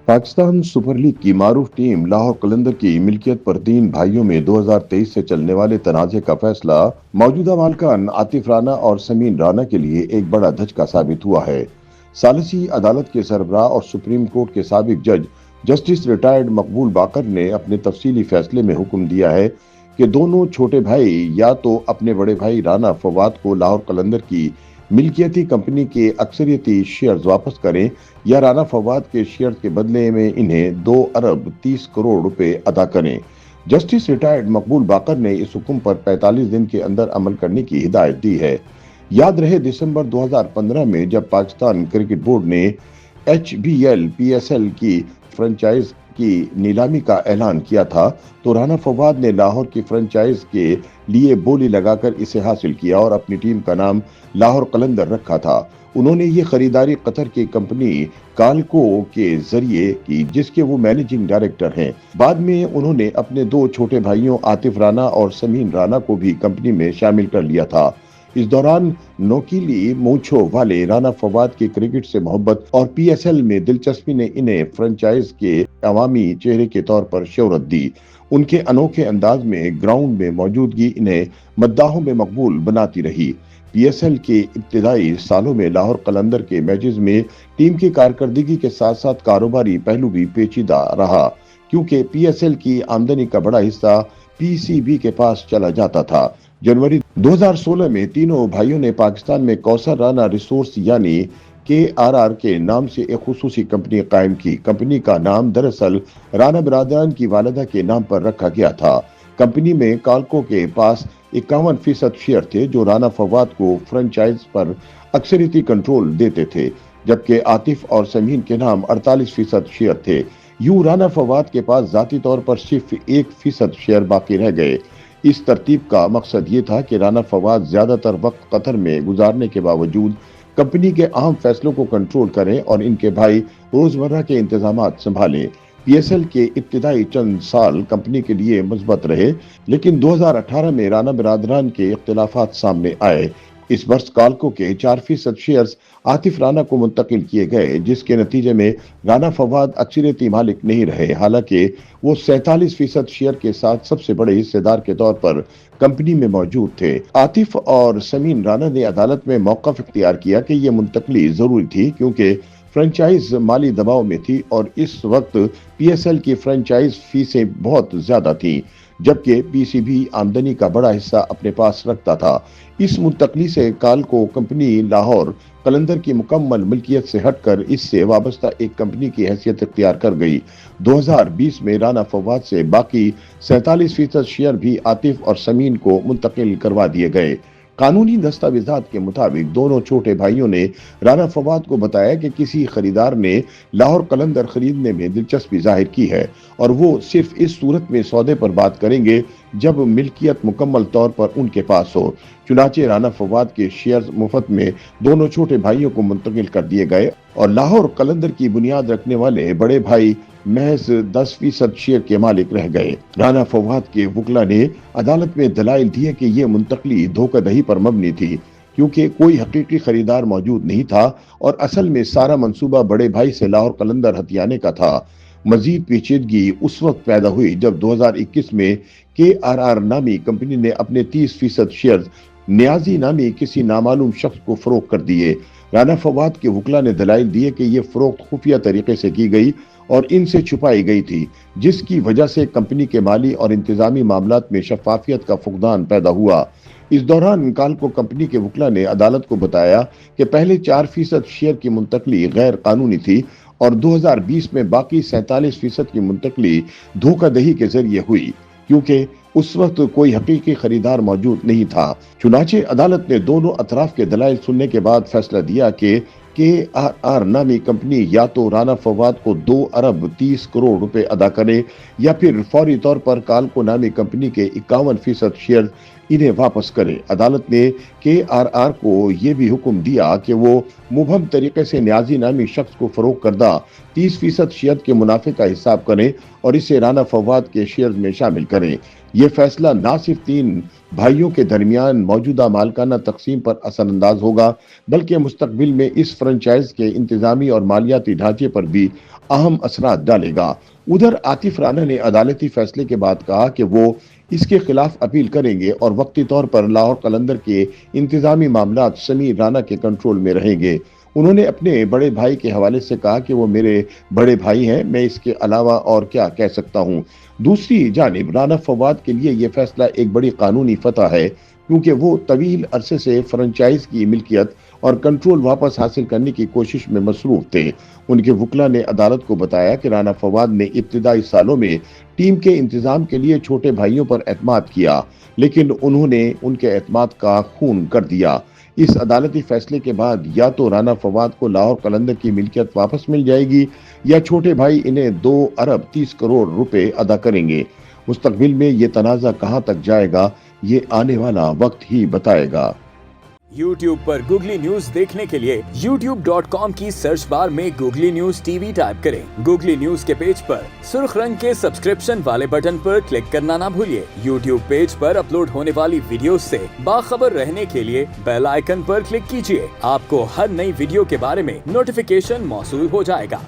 Pakistan super league की मारूफ team Lahore कलंदर की मिल्कियत पर तीन भाइयों में 2023 से चलने वाले तनाज़े का फैसला मौजूदा मालिकान आतिफ राना और समीन राना के लिए एक बड़ा धचका साबित हुआ है। सालिसी अदालत के सरबराह और सुप्रीम कोर्ट के साबिक जज जस्टिस रिटायर्ड मकबूल बाकर ने अपने तफसीली फैसले में हुक्म दिया है कि दोनों छोटे भाई या तो अपने बड़े भाई राना फवाद को लाहौर कलंदर की मिल्कियती कंपनी के अक्सरियती शेयर्स वापस करें या राना फवाद के शेयर के बदले में इन्हें 2 अरब 30 करोड़ रुपए अदा करें। जस्टिस रिटायर्ड मकबूल बाकर ने इस हुक्म पर 45 दिन के अंदर अमल करने की हिदायत दी है। याद रहे दिसंबर 2015 में जब पाकिस्तान क्रिकेट बोर्ड ने HBL PSL की फ्रेंचाइज की नीलामी का ऐलान किया था तो राना फवाद ने लाहौर की फ्रेंचाइज के लिए बोली लगाकर इसे हासिल किया और अपनी टीम का नाम लाहौर कलंदर रखा था। उन्होंने ये खरीदारी कतर की कंपनी कालको के जरिए की जिसके वो मैनेजिंग डायरेक्टर हैं। बाद में उन्होंने अपने दो छोटे भाइयों आतिफ राना और समीन राना को भी कंपनी में शामिल कर लिया था। इस दौरान नोकीली मूंछों वाले राना फवाद की क्रिकेट से मोहब्बत और PSL में दिलचस्पी ने इन्हें फ्रेंचाइज के अवामी चेहरे के तौर पर शोहरत दी। उनके अनोखे अंदाज में ग्राउंड में मौजूदगी इन्हें मद्दाहों में मकबूल बनाती रही। PSL के इब्तिदाई सालों में लाहौर कलंदर के मैचेस में टीम की कारकर्दगी के साथ साथ कारोबारी पहलू भी पेचीदा रहा क्योंकि PSL की आमदनी का बड़ा हिस्सा PCB के पास चला जाता था। जनवरी 2016 में तीनों भाइयों ने पाकिस्तान में कौसर राना रिसोर्स यानी KRR के नाम से एक खुसूसी कंपनी कायम की। कंपनी का नाम दरअसल राना बिरादरान की वालिदा के नाम पर रखा गया था। कंपनी में कालको के पास 51% शेयर थे जो राना फवाद को फ्रेंचाइज पर अक्सरियती कंट्रोल देते थे, जबकि आतिफ और समीन के नाम 48% शेयर थे। यूं राना फवाद के पास जाती तौर पर सिर्फ 1% शेयर बाकी रह गए। इस तरतीब का मकसद ये था कि राना फवाद ज्यादातर वक्त कतर में गुजारने के बावजूद कंपनी के अहम फैसलों को कंट्रोल करें और इनके भाई रोजमर्रा के इंतजामात संभालें। PSL के इब्तिदाई चंद साल कंपनी के लिए मुस्बत रहे, लेकिन 2018 में राना बिरादरान के इख्तिलाफात सामने आए। इस वर्ष कालको के 4% शेयर्स आतिफ राना को मुंतकिल किए गए, जिसके नतीजे में राना फवाद अक्सरियती मालिक नहीं रहे। हालांकि वो 47% शेयर के साथ सबसे बड़े हिस्सेदार के तौर पर कंपनी में मौजूद थे। आतिफ और समीन राना ने अदालत में मौक़िफ़ इख्तियार किया कि ये मुंतकली जरूरी थी क्योंकि फ्रेंचाइज माली दबाव में थी और इस वक्त PSL की फ्रेंचाइज फीसें बहुत ज्यादा थी, जबकि PCB आमदनी का बड़ा हिस्सा अपने पास रखता था। इस मुंतकली से कालको कंपनी लाहौर कलंदर की मुकम्मल मिल्कियत से हटकर इससे वाबस्ता एक कंपनी की हैसियत इख्तियार कर गई। 2020 में राना फवाद से बाकी 47% शेयर भी आतिफ और समीन को मुंतकिल करवा दिए गए। कानूनी दस्तावेजात के मुताबिक दोनों छोटे भाइयों ने राना फवाद को बताया कि किसी खरीदार ने लाहौर कलंदर खरीदने में दिलचस्पी जाहिर की है और वो सिर्फ इस सूरत में सौदे पर बात करेंगे जब मिल्कियत मुकम्मल तौर पर उनके पास हो। चुनाचे राना फवाद के शेयर्स मुफ्त में दोनों छोटे भाइयों को मुंतकिल कर दिए गए और लाहौर कलंदर की बुनियाद रखने वाले बड़े भाई महज 10% शेयर के मालिक रह गए। राना फवाद के वकला ने अदालत में दलाइल दिए कि यह मुंतकली धोखाधड़ी पर मबनी थी क्योंकि कोई हकीकी खरीदार मौजूद नहीं था और असल में सारा मंसूबा बड़े भाई से लाहौर कलंदर हथियाने का था। मजीद पेचीदगी उस वक्त पैदा हुई जब 2021 में KRR नामी कंपनी ने अपने 30% शेयर न्याजी नामी किसी नामालूम शख्स को फरोख्त कर दिए। राना फवाद के वकला ने दलाइल दिए कि यह फरोख्त खुफिया तरीके से की गई और इनसे छुपाई गई थी, जिसकी वजह से कंपनी के माली और इंतजामी मामलात में शफाफियत का फुकदान पैदा हुआ। इस दौरान कालको कंपनी के वकला ने अदालत को बताया कि पहले 4% शेयर की मुंतकली गैर कानूनी थी और 2020 में बाकी 47% की मुंतकली धोखाधड़ी के जरिए हुई क्योंकि उस वक्त कोई हकीकी खरीदार मौजूद नहीं था। चुनाचे अदालत ने दोनों अतराफ के दलाइल सुनने के बाद फैसला दिया कि KRR नामी कंपनी या तो राना फवाद को 2 अरब 30 करोड़ रुपए अदा करे या फिर फौरी तौर पर कालको नामी कंपनी के 51% शेयर इन्हें वापस करे। अदालत ने KRR को यह भी हुक्म दिया कि वो मुबहम तरीके से न्याजी नामी शख्स को फरोख्त करदा 30% शेयर के मुनाफे का हिसाब करें और इसे राना फवाद के शेयर में शामिल करें। यह फैसला न सिर्फ तीन भाइयों के दरमियान मौजूदा मालकाना तकसीम पर असरअंदाज होगा बल्कि मुस्तकबिल में इस फ्रेंचाइज के इंतजामी और मालियाती ढांचे पर भी अहम असरात डालेगा। उधर आतिफ राना ने अदालती फैसले के बाद कहा कि वो इसके खिलाफ अपील करेंगे और वक्ती तौर पर लाहौर कलंदर के इंतजामी मामलात समीर राना के कंट्रोल में रहेंगे। उन्होंने अपने बड़े भाई के हवाले से कहा कि वो मेरे बड़े भाई हैं, मैं इसके अलावा और क्या कह सकता हूं। दूसरी जानिब राना फवाद के लिए यह फैसला एक बड़ी कानूनी फतह है, क्योंकि वो तवील अरसे से फ्रेंचाइज की मिल्कियत और कंट्रोल वापस हासिल करने की कोशिश में मसरूफ थे। उनके वकला ने अदालत को बताया कि राना फवाद ने इब्तिदाई सालों में टीम के इंतजाम के लिए छोटे भाइयों पर एतमाद किया, लेकिन उन्होंने उनके एतमाद का खून कर दिया। इस अदालती फैसले के बाद या तो राना फवाद को लाहौर कलंदर की मिल्कियत वापस मिल जाएगी या छोटे भाई इन्हें 2 अरब 30 करोड़ रुपए अदा करेंगे। मुस्तकबिल में ये तनाज़ा कहां तक जाएगा, ये आने वाला वक्त ही बताएगा। YouTube पर गूगली न्यूज देखने के लिए youtube.com की सर्च बार में गूगली न्यूज टीवी टाइप करें। गूगली न्यूज के पेज पर सुर्ख रंग के सब्सक्रिप्शन वाले बटन पर क्लिक करना ना भूलिए। YouTube पेज पर अपलोड होने वाली वीडियोस से बाखबर रहने के लिए बेल आइकन पर क्लिक कीजिए। आपको हर नई वीडियो के बारे में नोटिफिकेशन मौसूल हो जाएगा।